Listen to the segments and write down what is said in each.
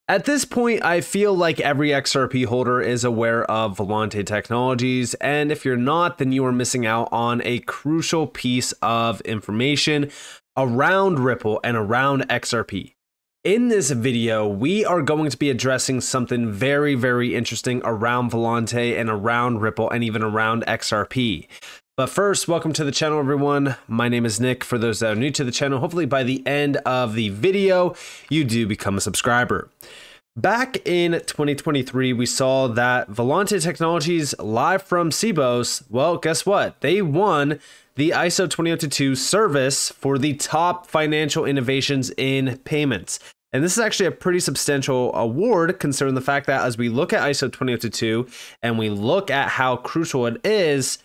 At this point, I feel like every XRP holder is aware of Volante technologies, and if you're not, then you are missing out on a crucial piece of information around Ripple and around XRP. In this video, we are going to be addressing something very, very interesting around Volante and around Ripple and even around XRP. But first, welcome to the channel, everyone. My name is Nick. For those that are new to the channel, hopefully by the end of the video, you do become a subscriber. Back in 2023, we saw that Volante Technologies, live from Cbos, well, guess what? They won the ISO 20022 service for the top financial innovations in payments. And this is actually a pretty substantial award, considering the fact that as we look at ISO 20022 and we look at how crucial it is,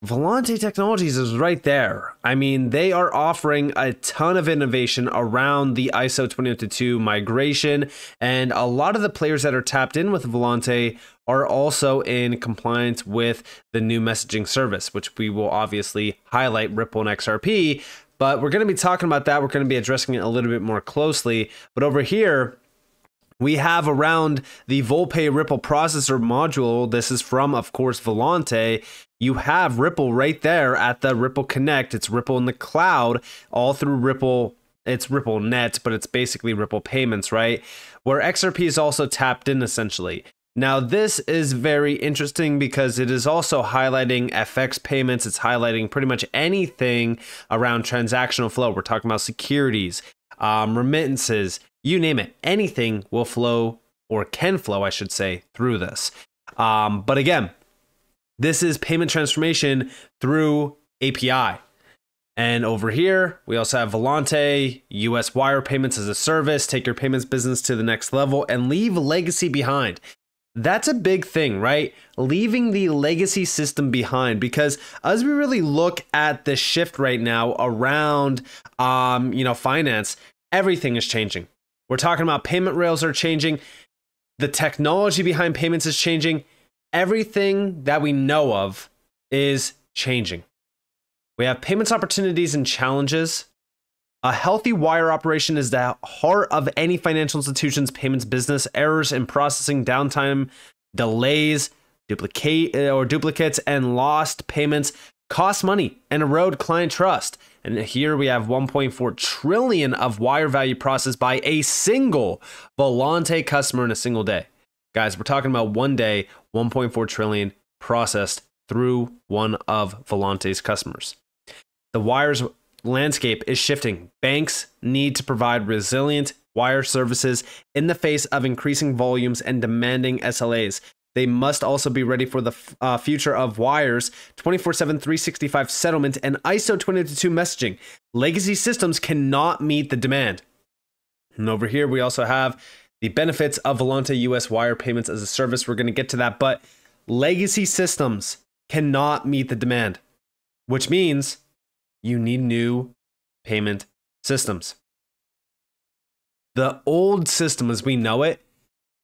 Volante Technologies is right there. I mean, they are offering a ton of innovation around the ISO 20022 migration, and a lot of the players that are tapped in with Volante are also in compliance with the new messaging service, which we will obviously highlight Ripple and XRP, but we're going to be talking about that. We're going to be addressing it a little bit more closely. But over here, we have around the Volpe Ripple processor module. This is from, of course, Volante. You have Ripple right there at the Ripple Connect. It's Ripple in the cloud, all through Ripple. It's Ripple Net, but it's basically Ripple Payments, right? Where XRP is also tapped in, essentially. Now, this is very interesting because it is also highlighting FX payments. It's highlighting pretty much anything around transactional flow. We're talking about securities, remittances, you name it. Anything will flow, or can flow, I should say, through this. But again, this is payment transformation through API. And over here, we also have Volante, US wire payments as a service, take your payments business to the next level and leave legacy behind. That's a big thing, right? Leaving the legacy system behind, because as we really look at the shift right now around, finance, everything is changing. We're talking about payment rails are changing. The technology behind payments is changing. Everything that we know of is changing. We have payments opportunities and challenges. A healthy wire operation is the heart of any financial institution's payments business. Errors in processing, downtime, delays, duplicates, and lost payments cost money and erode client trust. And here we have 1.4 trillion of wire value processed by a single Volante customer in a single day. Guys, we're talking about one day, 1.4 trillion processed through one of Volante's customers. The wires landscape is shifting. Banks need to provide resilient wire services in the face of increasing volumes and demanding SLAs. They must also be ready for the future of wires, 24/7, 365 settlement, and ISO 20022 messaging. Legacy systems cannot meet the demand. And over here, we also have the benefits of Volante US wire payments as a service. We're going to get to that, but legacy systems cannot meet the demand, which means you need new payment systems. The old system as we know it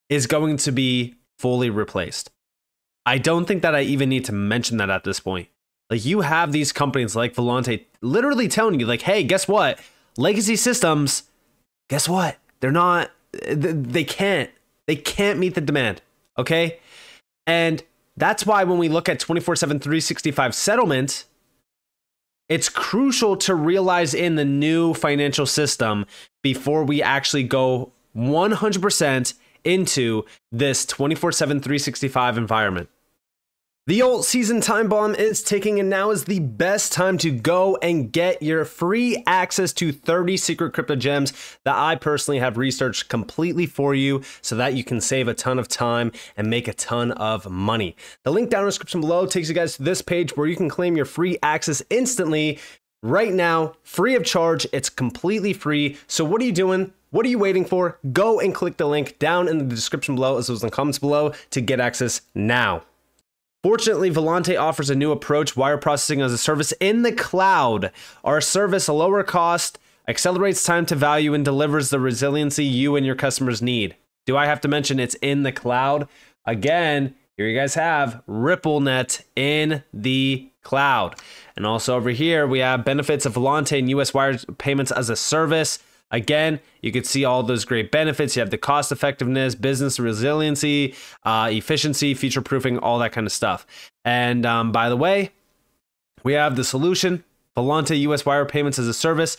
is going to be fully replaced. I don't think that I even need to mention that at this point. Like, you have these companies like Volante literally telling you, like, hey, guess what? Legacy systems, guess what? They can't meet the demand, okay? And that's why when we look at 24/7, 365 settlement, it's crucial to realize in the new financial system before we actually go 100% into this 24/7, 365 environment. The alt season time bomb is ticking, and now is the best time to go and get your free access to 30 secret crypto gems that I personally have researched completely for you so that you can save a ton of time and make a ton of money. The link down in the description below takes you guys to this page where you can claim your free access instantly right now, free of charge. It's completely free. So what are you doing? What are you waiting for? Go and click the link down in the description below as well as in the comments below to get access now. Fortunately, Volante offers a new approach, wire processing as a service in the cloud. Our service, a lower cost, accelerates time to value, and delivers the resiliency you and your customers need. Do I have to mention it's in the cloud? Again, here you guys have RippleNet in the cloud. And also over here, we have benefits of Volante and US wire payments as a service. Again, you can see all those great benefits. You have the cost effectiveness, business resiliency, efficiency, future proofing, all that kind of stuff. And by the way, we have the solution, Volante US Wire Payments as a Service.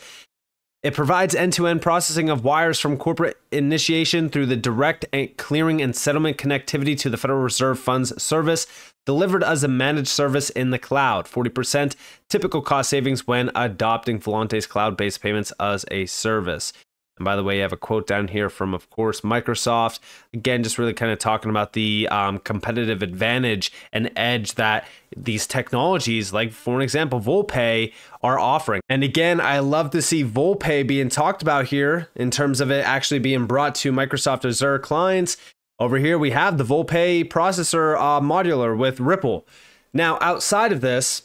It provides end-to-end processing of wires from corporate initiation through the direct clearing and settlement connectivity to the Federal Reserve Funds service, delivered as a managed service in the cloud. 40% typical cost savings when adopting Volante's cloud-based payments as a service. And by the way, you have a quote down here from, of course, Microsoft. Again, just really kind of talking about the competitive advantage and edge that these technologies, like for an example, Volpay, are offering. And again, I love to see Volpay being talked about here in terms of it actually being brought to Microsoft Azure clients. Over here, we have the Volpay processor modular with Ripple. Now, outside of this,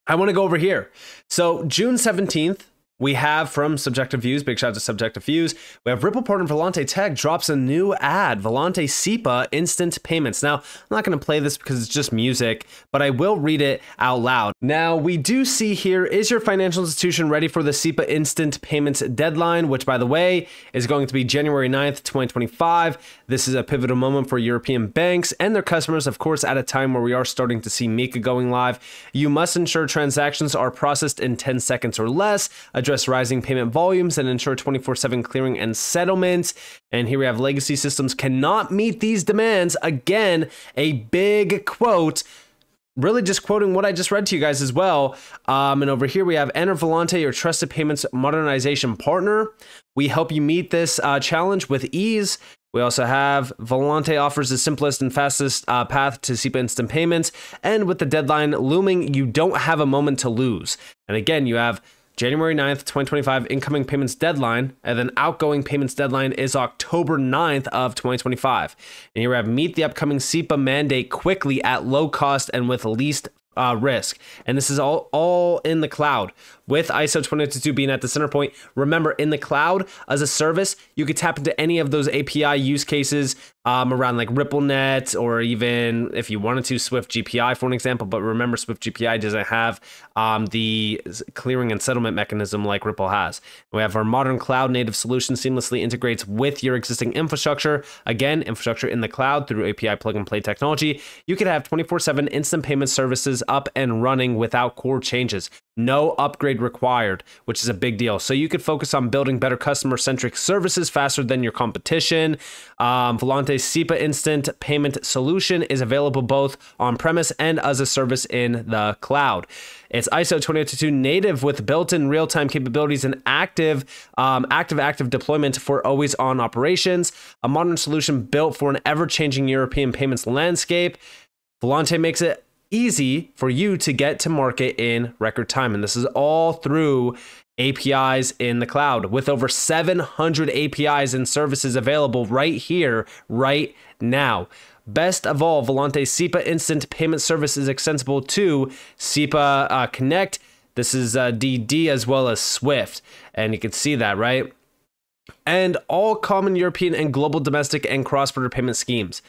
I want to go over here. So June 17th, we have from Subjective Views, big shout out to Subjective Views, we have Ripple partner Volante Tech drops a new ad, Volante SEPA Instant Payments. Now, I'm not going to play this because it's just music, but I will read it out loud. Now, we do see here, is your financial institution ready for the SEPA Instant Payments deadline, which, by the way, is going to be January 9th, 2025. This is a pivotal moment for European banks and their customers, of course, at a time where we are starting to see Mika going live. You must ensure transactions are processed in 10 seconds or less, address rising payment volumes, and ensure 24/7 clearing and settlements. And here we have legacy systems cannot meet these demands. Again, a big quote, really just quoting what I just read to you guys as well. And over here we have enter Volante, your trusted payments modernization partner. We help you meet this challenge with ease. We also have Volante offers the simplest and fastest path to SEPA instant payments. And with the deadline looming, you don't have a moment to lose. And again, you have January 9th, 2025 incoming payments deadline, and then outgoing payments deadline is October 9th of 2025. And here we have meet the upcoming SEPA mandate quickly at low cost and with least risk. And this is all in the cloud with ISO 20022 being at the center point. Remember, in the cloud as a service, you could tap into any of those API use cases around like RippleNet, or even if you wanted to Swift GPI for an example. But remember, Swift GPI doesn't have the clearing and settlement mechanism like Ripple has. We have our modern cloud native solution seamlessly integrates with your existing infrastructure. Again, infrastructure in the cloud through API plug and play technology. You could have 24/7 instant payment services up and running without core changes. No upgrade required, which is a big deal. So you could focus on building better customer-centric services faster than your competition. Volante's SEPA Instant Payment Solution is available both on-premise and as a service in the cloud. It's ISO 20022 native with built-in real-time capabilities and active deployment for always-on operations. A modern solution built for an ever-changing European payments landscape. Volante makes it easy for you to get to market in record time. And this is all through APIs in the cloud with over 700 APIs and services available right here, right now. Best of all, Volante's SEPA Instant Payment Service is extensible to SEPA Connect. This is DD as well as Swift. And you can see that, right? And all common European and global domestic and cross-border payment schemes.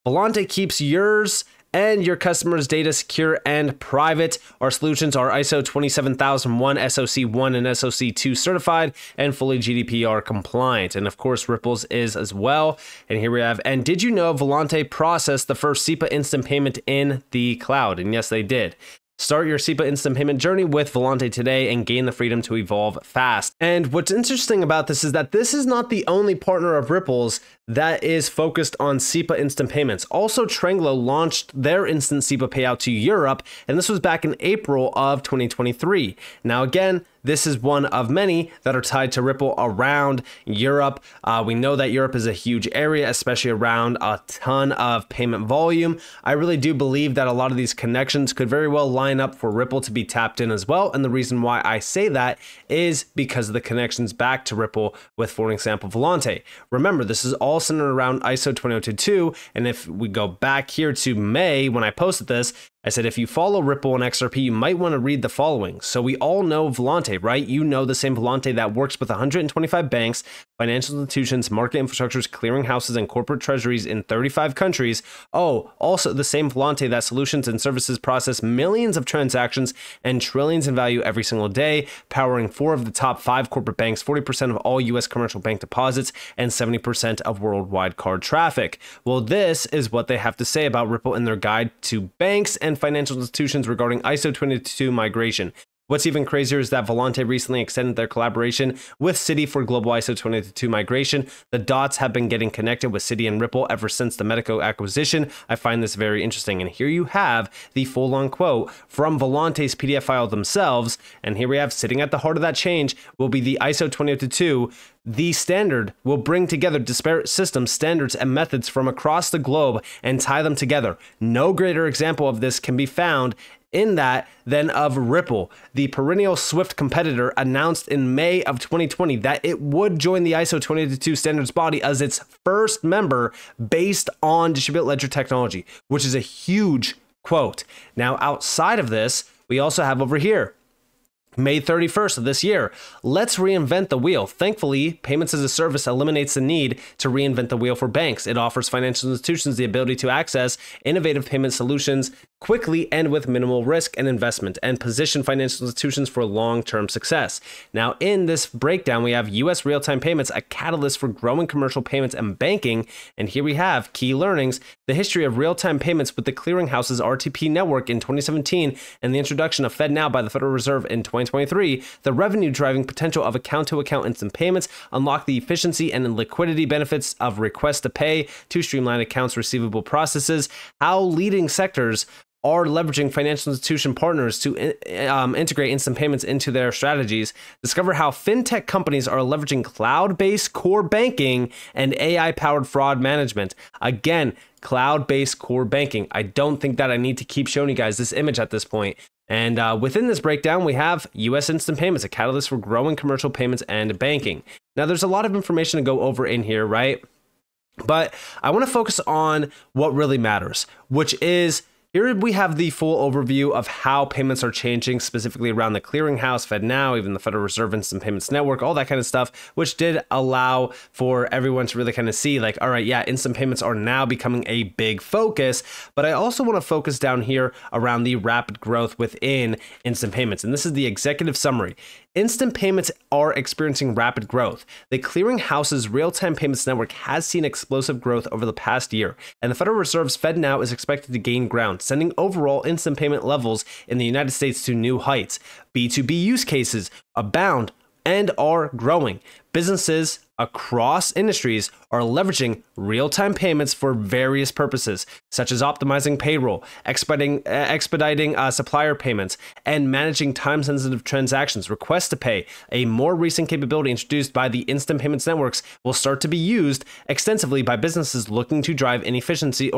Volante keeps yours and your customers' data secure and private. Our solutions are ISO 27001, SOC1, and SOC2 certified and fully GDPR compliant. And of course, Ripple's is as well. And here we have, and did you know Volante processed the first SEPA instant payment in the cloud? And yes, they did. Start your SEPA instant payment journey with Volante today and gain the freedom to evolve fast. And what's interesting about this is that this is not the only partner of Ripple's that is focused on SEPA instant payments. Also, Trenglo launched their instant SEPA payout to Europe, and this was back in April of 2023. Now, again, this is one of many that are tied to Ripple around Europe. We know that Europe is a huge area, especially around a ton of payment volume. I really do believe that a lot of these connections could very well line up for Ripple to be tapped in as well. And the reason why I say that is because of the connections back to Ripple with, for example, Volante. Remember, this is all centered around ISO 20022. And if we go back here to May, when I posted this, I said, if you follow Ripple and XRP, you might want to read the following. So we all know Volante, right? You know the same Volante that works with 125 banks, financial institutions, market infrastructures, clearinghouses, and corporate treasuries in 35 countries. Oh, also the same Volante that solutions and services process millions of transactions and trillions in value every single day, powering 4 of the top 5 corporate banks, 40% of all U.S. commercial bank deposits, and 70% of worldwide card traffic. Well, this is what they have to say about Ripple in their guide to banks and financial institutions regarding ISO 20022 migration. What's even crazier is that Volante recently extended their collaboration with Citi for global ISO 20022 migration. The dots have been getting connected with Citi and Ripple ever since the Medico acquisition. I find this very interesting. And here you have the full-on quote from Volante's PDF file themselves. And here we have, sitting at the heart of that change will be the ISO 20022. The standard will bring together disparate systems, standards, and methods from across the globe and tie them together. No greater example of this can be found in that than of Ripple. The perennial Swift competitor announced in May of 2020 that it would join the ISO 20022 standards body as its first member based on distributed ledger technology, which is a huge quote. Now, outside of this, we also have over here, May 31st of this year, let's reinvent the wheel. Thankfully, payments as a service eliminates the need to reinvent the wheel for banks. It offers financial institutions the ability to access innovative payment solutions quickly and with minimal risk and investment, and position financial institutions for long-term success. Now, in this breakdown, we have U.S. real-time payments, a catalyst for growing commercial payments and banking. And here we have key learnings, the history of real-time payments with the clearinghouse's RTP network in 2017, and the introduction of FedNow by the Federal Reserve in 2023, the revenue-driving potential of account-to-account instant payments, unlock the efficiency and liquidity benefits of request to pay to streamline accounts receivable processes, how leading sectors are leveraging financial institution partners to integrate instant payments into their strategies. Discover how fintech companies are leveraging cloud-based core banking and AI-powered fraud management. Again, cloud-based core banking. I don't think that I need to keep showing you guys this image at this point. And within this breakdown, we have U.S. instant payments, a catalyst for growing commercial payments and banking. Now, there's a lot of information to go over in here, right? But I want to focus on what really matters, which is, here we have the full overview of how payments are changing, specifically around the clearinghouse, FedNow, even the Federal Reserve Instant Payments Network, all that kind of stuff, which did allow for everyone to really kind of see like, all right, yeah, instant payments are now becoming a big focus. But I also want to focus down here around the rapid growth within instant payments. And this is the executive summary. Instant payments are experiencing rapid growth. The clearinghouse's real-time payments network has seen explosive growth over the past year, and the Federal Reserve's FedNow is expected to gain ground, sending overall instant payment levels in the United States to new heights. B2B use cases abound and are growing. Businesses across industries are leveraging real-time payments for various purposes, such as optimizing payroll, expediting supplier payments, and managing time-sensitive transactions. Request to pay, a more recent capability introduced by the instant payments networks, will start to be used extensively by businesses looking to drive efficiencies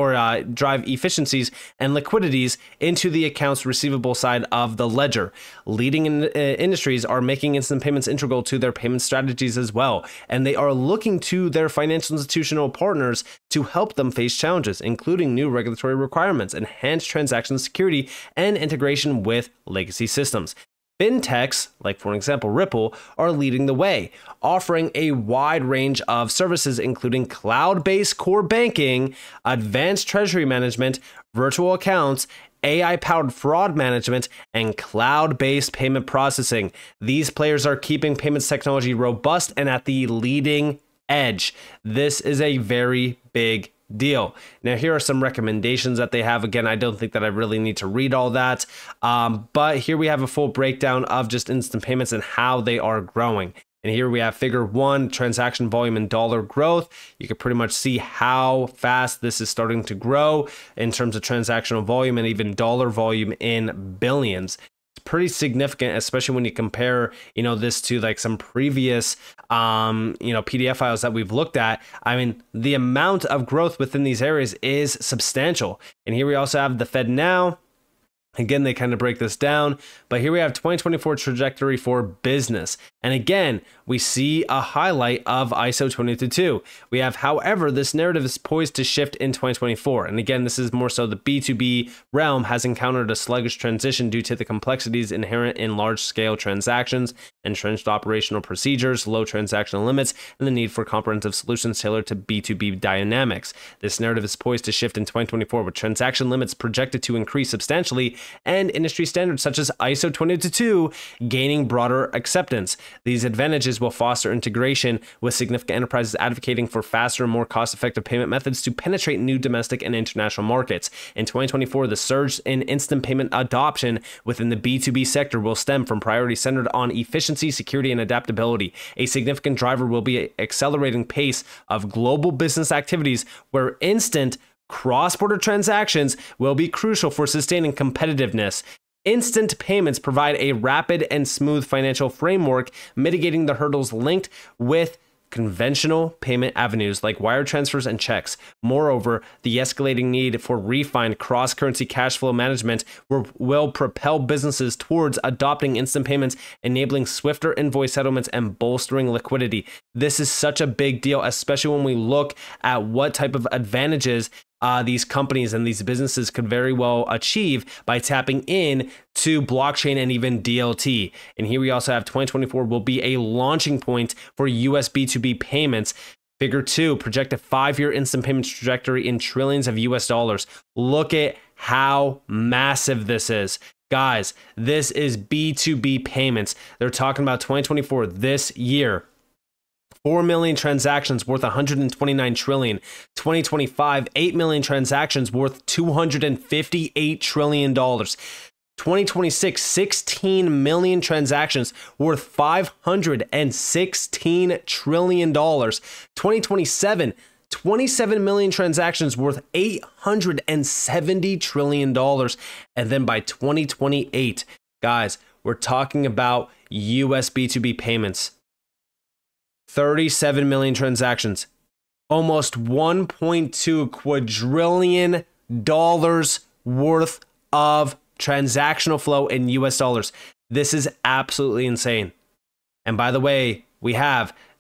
and liquidities into the accounts receivable side of the ledger. Leading industries are making instant payments integral to their payment strategies as well, and they are looking to their financial institutional partners to help them face challenges, including new regulatory requirements, enhanced transaction security, and integration with legacy systems. Fintechs, like for example Ripple, are leading the way, offering a wide range of services including cloud-based core banking, advanced treasury management, virtual accounts, AI-powered fraud management, and cloud-based payment processing. These players are keeping payments technology robust and at the leading edge. This is a very big deal. Now, here are some recommendations that they have. Again, I don't think that I really need to read all that, but here we have a full breakdown of just instant payments and how they are growing. And here we have figure 1, transaction volume and dollar growth. You can pretty much see how fast this is starting to grow in terms of transactional volume and even dollar volume in billions. It's pretty significant, especially when you compare, this to like some previous, PDF files that we've looked at. I mean, the amount of growth within these areas is substantial. And here we also have the FedNow. Again, they kind of break this down, but here we have 2024 trajectory for business. And again, we see a highlight of ISO 20022. We have, however, this narrative is poised to shift in 2024. And again, this is more so the B2B realm has encountered a sluggish transition due to the complexities inherent in large-scale transactions, entrenched operational procedures, low transactional limits, and the need for comprehensive solutions tailored to B2B dynamics. This narrative is poised to shift in 2024 with transaction limits projected to increase substantially and industry standards such as ISO 20022 gaining broader acceptance. These advantages will foster integration with significant enterprises advocating for faster and more cost-effective payment methods to penetrate new domestic and international markets. In 2024, the surge in instant payment adoption within the B2B sector will stem from priorities centered on efficiency, security, and adaptability. A significant driver will be an accelerating pace of global business activities where instant cross-border transactions will be crucial for sustaining competitiveness. Instant payments provide a rapid and smooth financial framework, mitigating the hurdles linked with conventional payment avenues like wire transfers and checks. Moreover, the escalating need for refined cross-currency cash flow management will propel businesses towards adopting instant payments, enabling swifter invoice settlements and bolstering liquidity. This is such a big deal, especially when we look at what type of advantages these companies and these businesses could very well achieve by tapping in to blockchain and even DLT. And here we also have 2024 will be a launching point for US B2B payments. Figure 2, project a 5-year instant payments trajectory in trillions of US dollars. Look at how massive this is. Guys, this is B2B payments. They're talking about 2024 this year. 4 million transactions worth 129 trillion. 2025, 8 million transactions worth $258 trillion. 2026, 16 million transactions worth $516 trillion. 2027, 27 million transactions worth $870 trillion. And then by 2028, guys, we're talking about US B2B payments. 37 million transactions, almost $1.2 quadrillion worth of transactional flow in US dollars. This is absolutely insane. And by the way,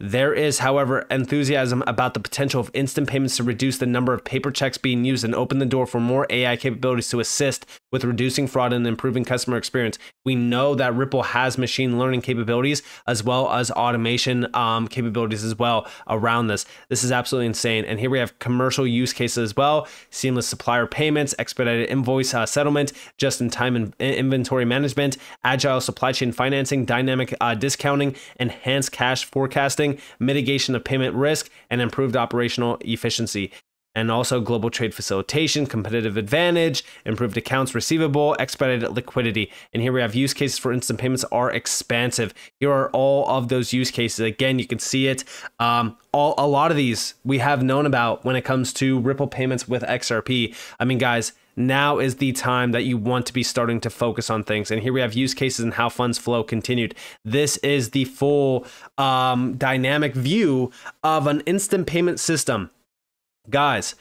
there is, however, enthusiasm about the potential of instant payments to reduce the number of paper checks being used and open the door for more AI capabilities to assist with reducing fraud and improving customer experience. We know that Ripple has machine learning capabilities as well as automation capabilities as well around this. This is absolutely insane. And here we have commercial use cases as well: seamless supplier payments, expedited invoice settlement, just-in-time inventory management, agile supply chain financing, dynamic discounting, enhanced cash forecasting, mitigation of payment risk, and improved operational efficiency. And also global trade facilitation, competitive advantage, improved accounts receivable, expedited liquidity. And here we have use cases for instant payments are expansive. Here are all of those use cases. Again, you can see it. A lot of these we have known about when it comes to Ripple payments with XRP. I mean, guys, now is the time that you want to be starting to focus on things. And here we have use cases and how funds flow continued. This is the full dynamic view of an instant payment system. Guys,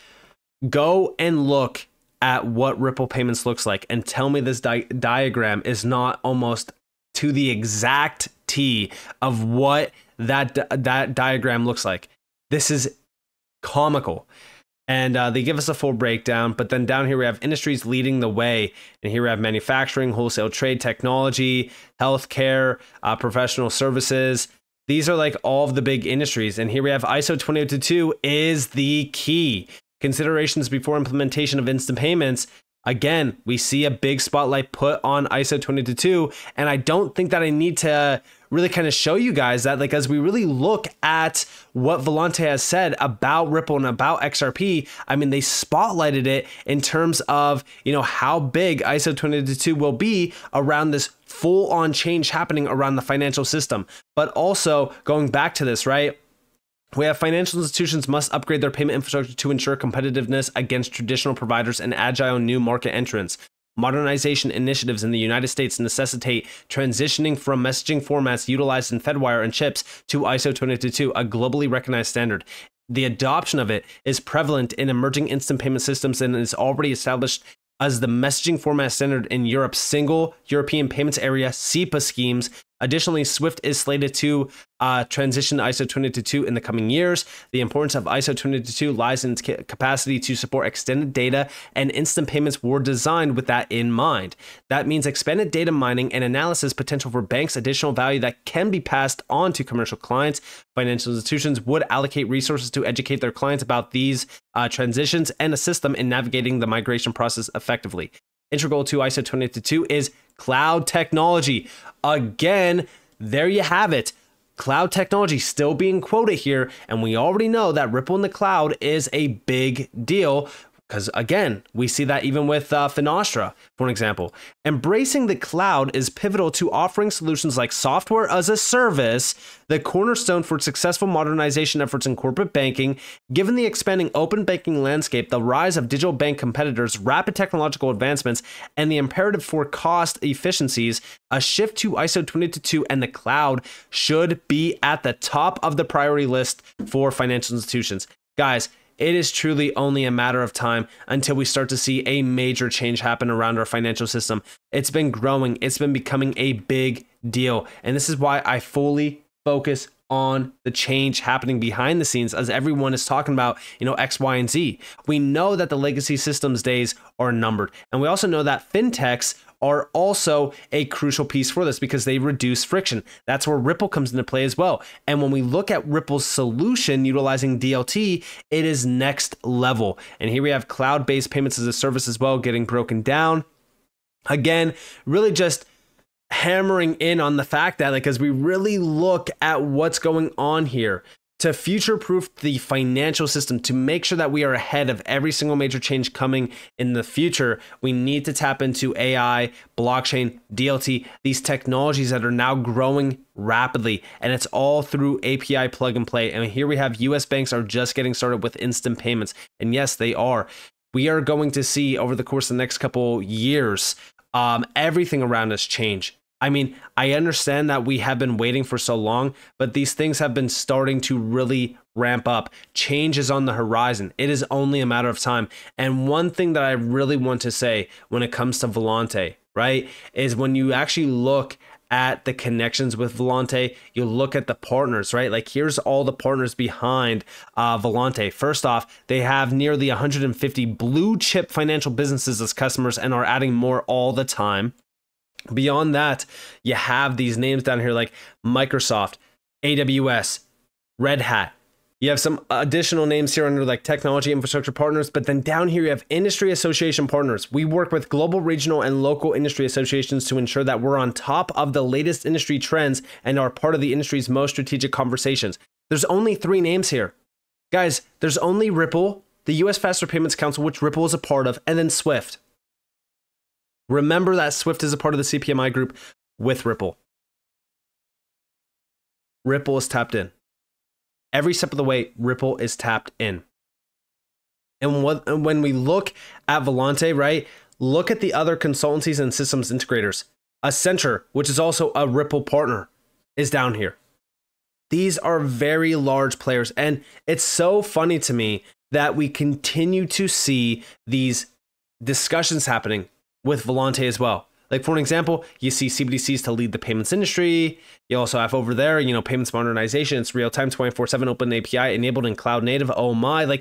go and look at what Ripple payments looks like and tell me this diagram is not almost to the exact T of what that diagram looks like. This is comical. And they give us a full breakdown, but then down here we have industries leading the way. And here we have manufacturing, wholesale trade, technology, healthcare, professional services. These are like all of the big industries. And here we have ISO 20022 is the key. Considerations before implementation of instant payments. Again, we see a big spotlight put on ISO 20022. And I don't think that I need to really kind of show you guys that, like, as we really look at what Volante has said about Ripple and about XRP, I mean, they spotlighted it in terms of, you know, how big ISO 20022 will be around this full-on change happening around the financial system. But also going back to this, right? We have financial institutions must upgrade their payment infrastructure to ensure competitiveness against traditional providers and agile new market entrants. Modernization initiatives in the United States necessitate transitioning from messaging formats utilized in Fedwire and chips to ISO 20022, a globally recognized standard. The adoption of it is prevalent in emerging instant payment systems and is already established as the messaging format standard in Europe's single European payments area SEPA schemes Additionally, Swift is slated to transition to ISO 20022 in the coming years. The importance of ISO 20022 lies in its capacity to support extended data, and instant payments were designed with that in mind. That means expanded data mining and analysis potential for banks, additional value that can be passed on to commercial clients. Financial institutions would allocate resources to educate their clients about these transitions and assist them in navigating the migration process effectively. Integral to ISO 20022 is cloud technology. Again, there you have it. Cloud technology still being quoted here, and we already know that Ripple in the cloud is a big deal because, again, we see that even with Finastra, for an example. Embracing the cloud is pivotal to offering solutions like software as a service, the cornerstone for successful modernization efforts in corporate banking. Given the expanding open banking landscape, the rise of digital bank competitors, rapid technological advancements, and the imperative for cost efficiencies, a shift to ISO 20022 and the cloud should be at the top of the priority list for financial institutions. Guys, it is truly only a matter of time until we start to see a major change happen around our financial system. It's been growing. It's been becoming a big deal. And this is why I fully focus on the change happening behind the scenes, as everyone is talking about, X, Y, and Z. We know that the legacy systems days are numbered. And we also know that fintechs are also a crucial piece for this because they reduce friction. That's where Ripple comes into play as well. And when we look at Ripple's solution utilizing DLT, it is next level. And here we have cloud-based payments as a service as well getting broken down. Again, really just hammering in on the fact that, as we really look at what's going on here, to future-proof the financial system, to make sure that we are ahead of every single major change coming in the future, we need to tap into AI, blockchain, DLT, these technologies that are now growing rapidly, and it's all through API plug and play. And here we have US banks are just getting started with instant payments, and yes, they are. We are going to see over the course of the next couple years, everything around us change. I mean, I understand that we have been waiting for so long, but these things have been starting to really ramp up. Change is on the horizon. It is only a matter of time. And one thing that I really want to say when it comes to Volante, right, is when you actually look at the connections with Volante, you look at the partners, right? Here's all the partners behind Volante. First off, they have nearly 150 blue chip financial businesses as customers and are adding more all the time. Beyond that, you have these names down here like Microsoft, AWS, Red Hat. You have some additional names here under technology infrastructure partners, but then down here you have industry association partners. We work with global, regional, and local industry associations to ensure that we're on top of the latest industry trends and are part of the industry's most strategic conversations. There's only 3 names here. Guys, there's only Ripple, the US Faster Payments Council, which Ripple is a part of, and then Swift. Remember that Swift is a part of the CPMI group with Ripple. Ripple is tapped in. Every step of the way, Ripple is tapped in. And when we look at Volante, right, look at the other consultancies and systems integrators. Accenture, which is also a Ripple partner, is down here. These are very large players. And it's so funny to me that we continue to see these discussions happening with Volante as well. For an example, you see CBDCs to lead the payments industry. You also have over there, payments modernization. It's real-time 24/7 open API enabled in cloud native. Oh my,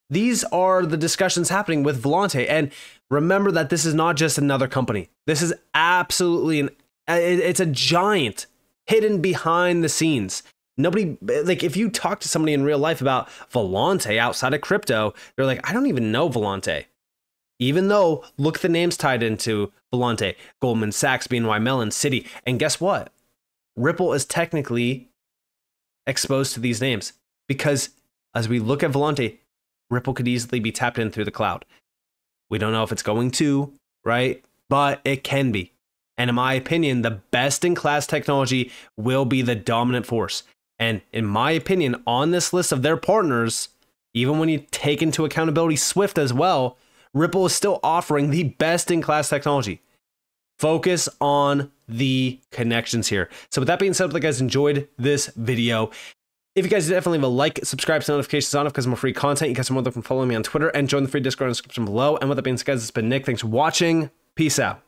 these are the discussions happening with Volante. And remember that this is not just another company. This is absolutely it's a giant hidden behind the scenes. Nobody, if you talk to somebody in real life about Volante outside of crypto, they're like, I don't even know Volante. Even though, look at the names tied into Volante, Goldman Sachs, BNY Mellon, Citi. And guess what? Ripple is technically exposed to these names because as we look at Volante, Ripple could easily be tapped in through the cloud. We don't know if it's going to, right? But it can be. And in my opinion, the best-in-class technology will be the dominant force. And in my opinion, on this list of their partners, even when you take into accountability Swift as well, Ripple is still offering the best-in-class technology. Focus on the connections here. So with that being said, if you guys enjoyed this video, if you guys definitely leave a like, subscribe, to notifications on because more free content. You guys are more than welcome to follow me on Twitter and join the free Discord in the description below. And with that being said, guys, it's been Nick. Thanks for watching. Peace out.